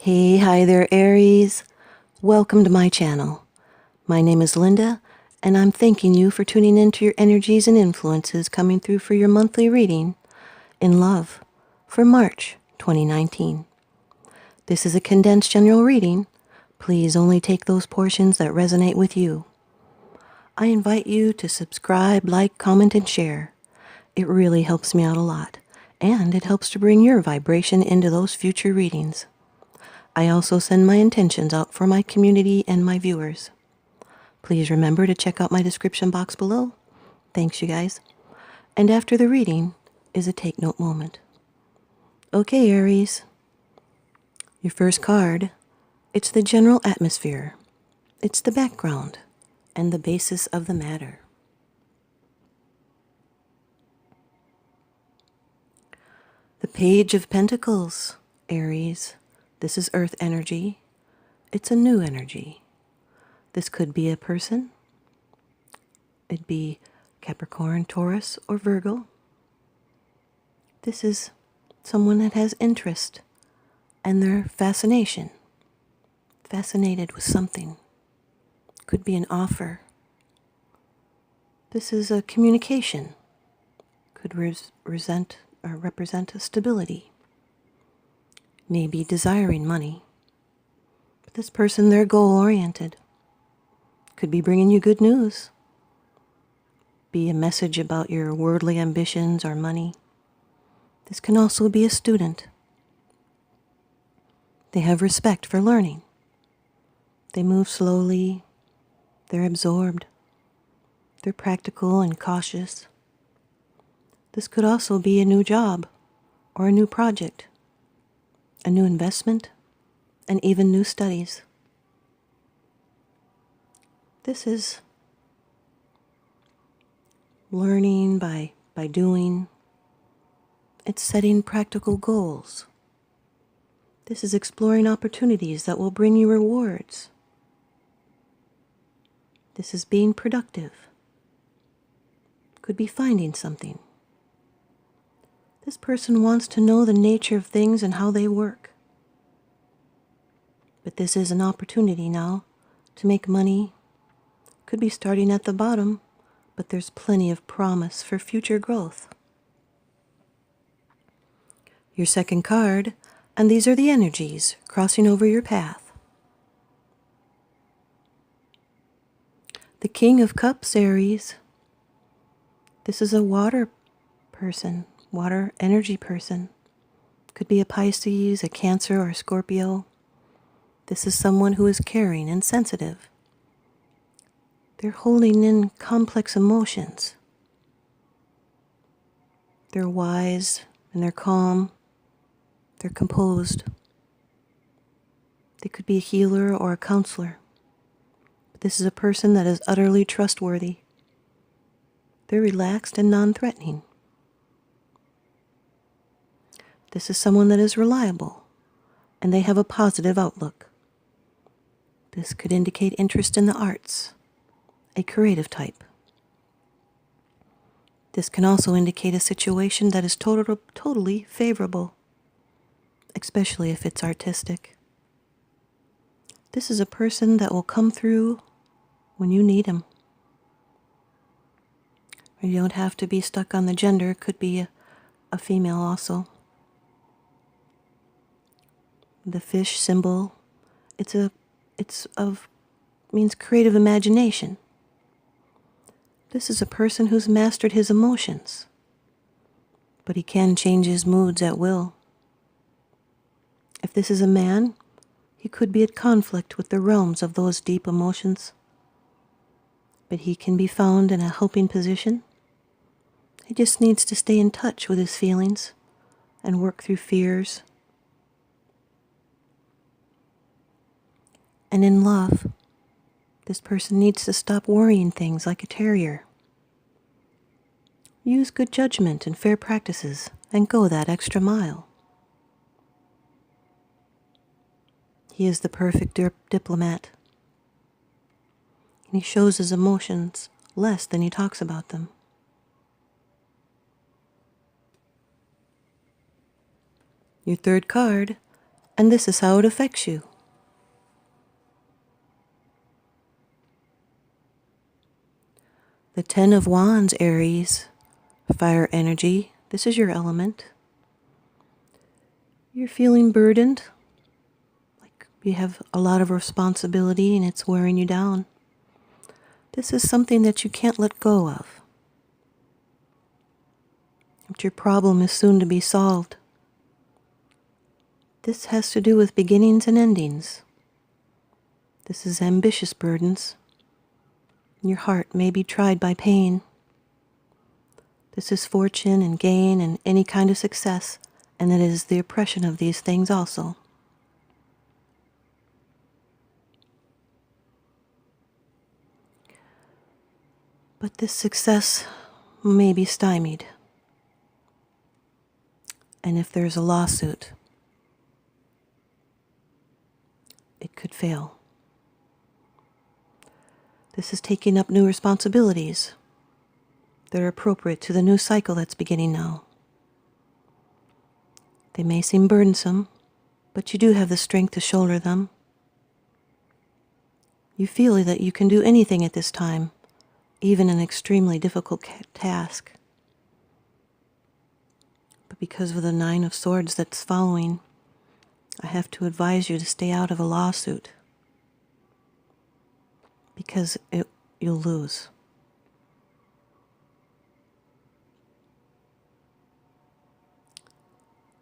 Hey, hi there, Aries. Welcome to my channel. My name is Linda, and I'm thanking you for tuning into your energies and influences coming through for your monthly reading in love for March 2019. This is a condensed general reading. Please only take those portions that resonate with you. I invite you to subscribe, like, comment, and share. It really helps me out a lot, and it helps to bring your vibration into those future readings. I also send my intentions out for my community and my viewers. Please remember to check out my description box below. Thanks, you guys. And after the reading is a take note moment. Okay, Aries. Your first card, it's the general atmosphere. It's the background and the basis of the matter. The Page of Pentacles, Aries. This is Earth energy. It's a new energy. This could be a person. It'd be Capricorn, Taurus, or Virgo. This is someone that has interest and their fascination. Fascinated with something. Could be an offer. This is a communication. Could represent a stability. Maybe desiring money. But this person, they're goal-oriented. Could be bringing you good news. Be a message about your worldly ambitions or money. This can also be a student. They have respect for learning. They move slowly. They're absorbed. They're practical and cautious. This could also be a new job or a new project, a new investment, and even new studies. This is learning by doing. It's setting practical goals. This is exploring opportunities that will bring you rewards. This is being productive. Could be finding something. This person wants to know the nature of things and how they work. But this is an opportunity now to make money. Could be starting at the bottom, but there's plenty of promise for future growth. Your second card, and these are the energies crossing over your path. The King of Cups, Aries. This is a water person, water energy person. Could be a Pisces, a Cancer, or a Scorpio. This is someone who is caring and sensitive. They're holding in complex emotions. They're wise and they're calm. They're composed. They could be a healer or a counselor. But this is a person that is utterly trustworthy. They're relaxed and non-threatening. This is someone that is reliable, and they have a positive outlook. This could indicate interest in the arts, a creative type. This can also indicate a situation that is totally favorable, especially if it's artistic. This is a person that will come through when you need him. You don't have to be stuck on the gender. It could be a female also. The fish symbol, means creative imagination. This is a person who's mastered his emotions, but he can change his moods at will. If this is a man, he could be at conflict with the realms of those deep emotions, but he can be found in a helping position. He just needs to stay in touch with his feelings and work through fears. And in love, this person needs to stop worrying things like a terrier. Use good judgment and fair practices and go that extra mile. He is the perfect diplomat. And he shows his emotions less than he talks about them. Your third card, and this is how it affects you. The Ten of Wands, Aries, fire energy. This is your element. You're feeling burdened, like you have a lot of responsibility and it's wearing you down. This is something that you can't let go of. But your problem is soon to be solved. This has to do with beginnings and endings. This is ambitious burdens. Your heart may be tried by pain. This is fortune and gain and any kind of success, and it is the oppression of these things also. But this success may be stymied. And if there's a lawsuit, it could fail. This is taking up new responsibilities that are appropriate to the new cycle that's beginning now. They may seem burdensome, but you do have the strength to shoulder them. You feel that you can do anything at this time, even an extremely difficult task. But because of the Nine of Swords that's following, I have to advise you to stay out of a lawsuit, because you'll lose.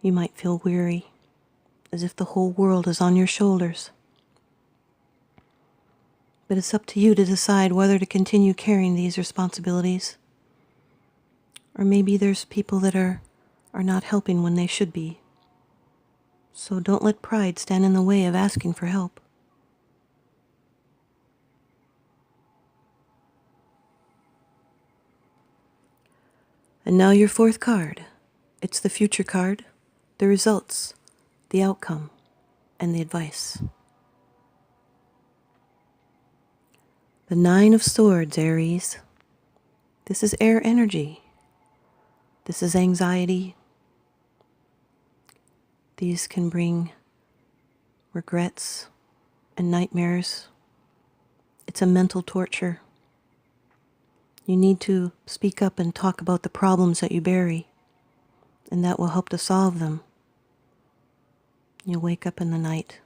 You might feel weary, as if the whole world is on your shoulders. But it's up to you to decide whether to continue carrying these responsibilities. Or maybe there's people that are not helping when they should be. So don't let pride stand in the way of asking for help. And now your fourth card. It's the future card, the results, the outcome, and the advice. The Nine of Swords, Aries. This is air energy. This is anxiety. These can bring regrets and nightmares. It's a mental torture. You need to speak up and talk about the problems that you bury, and that will help to solve them. You'll wake up in the night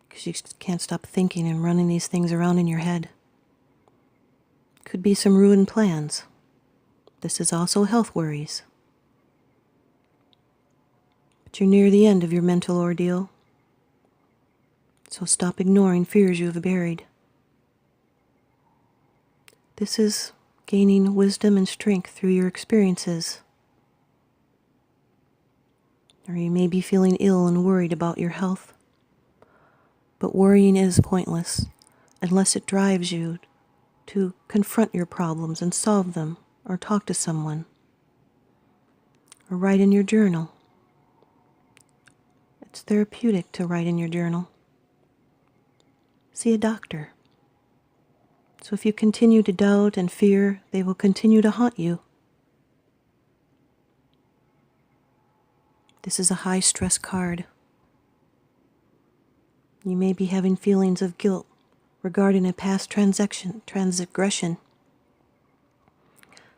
because you can't stop thinking and running these things around in your head. Could be some ruined plans. This is also health worries. But you're near the end of your mental ordeal, so stop ignoring fears you have buried. This is gaining wisdom and strength through your experiences. Or you may be feeling ill and worried about your health. But worrying is pointless unless it drives you to confront your problems and solve them, or talk to someone, or write in your journal. It's therapeutic to write in your journal. See a doctor. So if you continue to doubt and fear, they will continue to haunt you. This is a high stress card. You may be having feelings of guilt regarding a past transgression.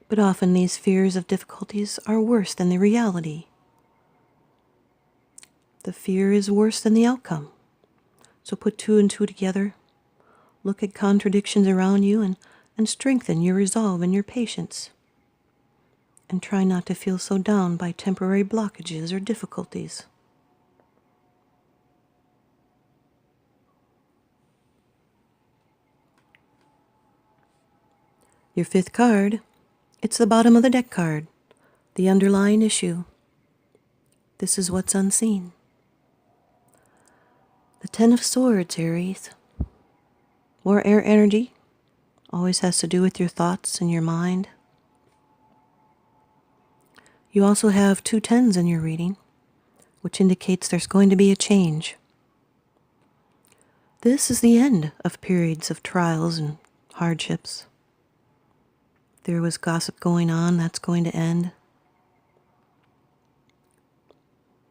But often these fears of difficulties are worse than the reality. The fear is worse than the outcome. So put two and two together. Look at contradictions around you and strengthen your resolve and your patience. And try not to feel so down by temporary blockages or difficulties. Your fifth card, it's the bottom of the deck card, the underlying issue. This is what's unseen. The Ten of Swords, Aries. More air energy, always has to do with your thoughts and your mind. You also have two tens in your reading, which indicates there's going to be a change. This is the end of periods of trials and hardships. There was gossip going on, that's going to end.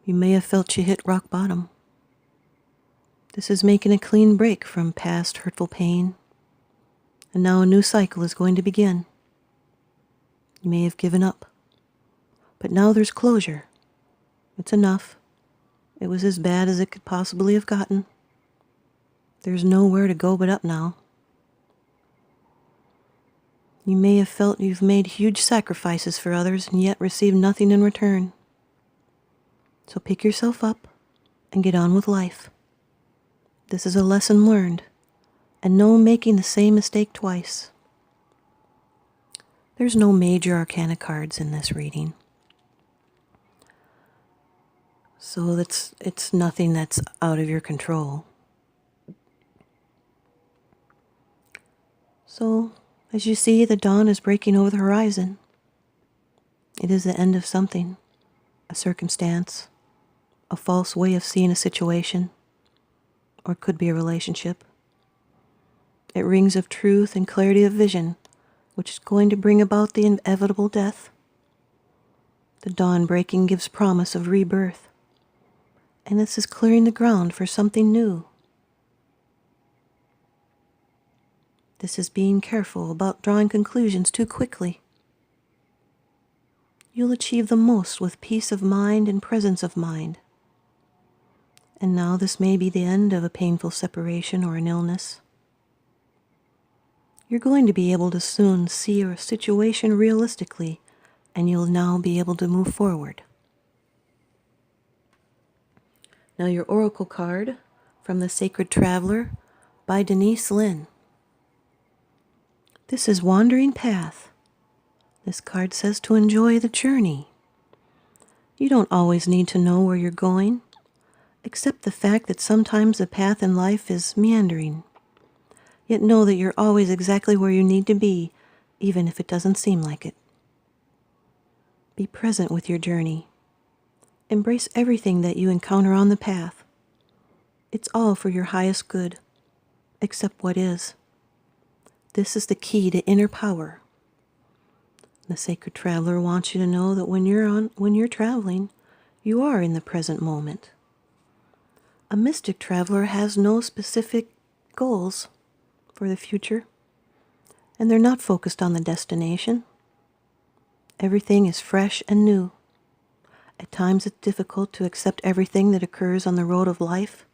You may have felt you hit rock bottom. This is making a clean break from past hurtful pain, and now a new cycle is going to begin. You may have given up, but now there's closure. It's enough. It was as bad as it could possibly have gotten. There's nowhere to go but up now. You may have felt you've made huge sacrifices for others and yet received nothing in return. So pick yourself up and get on with life. This is a lesson learned, and no making the same mistake twice. There's no major arcana cards in this reading. So it's nothing that's out of your control. So, as you see, the dawn is breaking over the horizon. It is the end of something, a circumstance, a false way of seeing a situation, or it could be a relationship. It rings of truth and clarity of vision, which is going to bring about the inevitable death. The dawn breaking gives promise of rebirth, and this is clearing the ground for something new. This is being careful about drawing conclusions too quickly. You'll achieve the most with peace of mind and presence of mind. And now this may be the end of a painful separation or an illness. You're going to be able to soon see a situation realistically, and you'll now be able to move forward. Now your oracle card from the Sacred Traveler by Denise Linn. This is Wandering Path. This card says to enjoy the journey. You don't always need to know where you're going. Accept the fact that sometimes the path in life is meandering. Yet know that you're always exactly where you need to be, even if it doesn't seem like it. Be present with your journey. Embrace everything that you encounter on the path. It's all for your highest good. Accept what is. This is the key to inner power. The Sacred Traveler wants you to know that when you're traveling, you are in the present moment. A mystic traveler has no specific goals for the future, and they're not focused on the destination. Everything is fresh and new. At times it's difficult to accept everything that occurs on the road of life,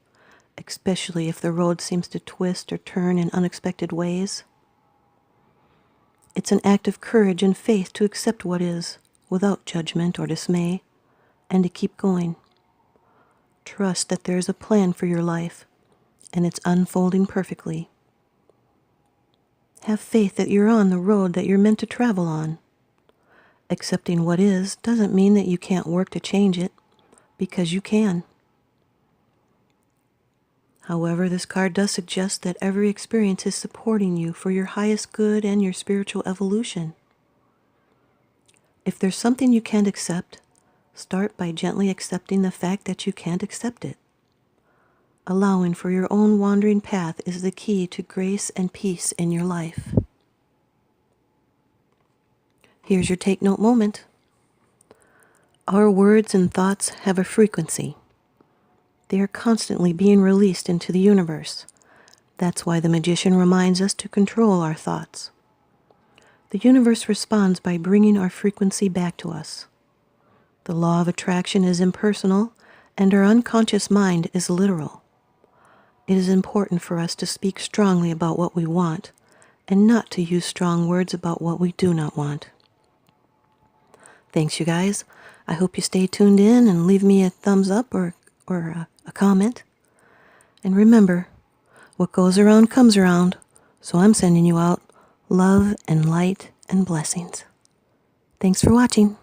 especially if the road seems to twist or turn in unexpected ways. It's an act of courage and faith to accept what is, without judgment or dismay, and to keep going. Trust that there's a plan for your life, and it's unfolding perfectly. Have faith that you're on the road that you're meant to travel on. Accepting what is doesn't mean that you can't work to change it, because you can. However, this card does suggest that every experience is supporting you for your highest good and your spiritual evolution. If there's something you can't accept, start by gently accepting the fact that you can't accept it. Allowing for your own wandering path is the key to grace and peace in your life. Here's your take note moment. Our words and thoughts have a frequency. They are constantly being released into the universe. That's why the magician reminds us to control our thoughts. The universe responds by bringing our frequency back to us. The law of attraction is impersonal, and our unconscious mind is literal. It is important for us to speak strongly about what we want, and not to use strong words about what we do not want. Thanks, you guys. I hope you stay tuned in and leave me a thumbs up or a comment. And remember, what goes around comes around, so I'm sending you out love and light and blessings. Thanks for watching.